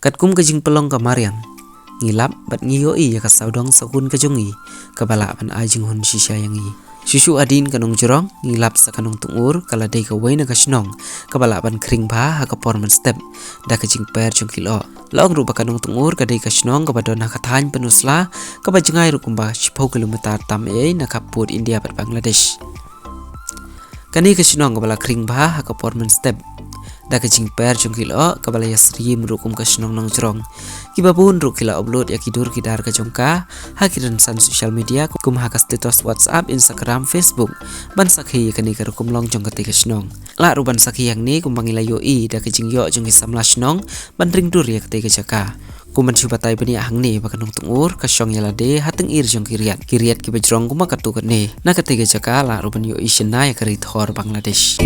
Kat kum ka jing pelong ka Mariang. Ngilap bat ngiyoi ya ka saudong sakun ka jongi. Kabala pan ai jing hun shisha yang i. Susu adin ka Nongjrong ngilap sa ka Nongtyngur kala dei ka waina ka Shnong. Kabala pan Khrieng ha ka por Mynstep. Da ka jing per jong Lyoh. Long rupa ka Nongtyngur ka dei ka Shnong ka badon ka thain penusla ka ba jengai rukumba 10 kilometer tam na ka put India pat Bangladesh. Kani ka Shnong ka bala Khrieng ha ka por Mynstep. Da ka jing per jong Lyoh ka bala ya Syriem rukum ka Shnong Nongjrong. Kibabun ru kila upload ya kidur kidar ka jongka hakiran san social media kum ha ka status WhatsApp, Instagram, Facebook ban sakhi kani ka rukum long jong ka te ka Shnong. La ru ban sakhi yang ni kum bangila yo da ka jing yo jong ki samla Shnong ban ring dur ya ka te ka jaka. Kuman batai bani ahang ni baka Nongtyngur ka Shong yala de hateng ir jong kiriat ki bajrong kuma ka tu ka ne na ka te ka jaka la ru ban yo shena ya ka ri thor Bangladesh.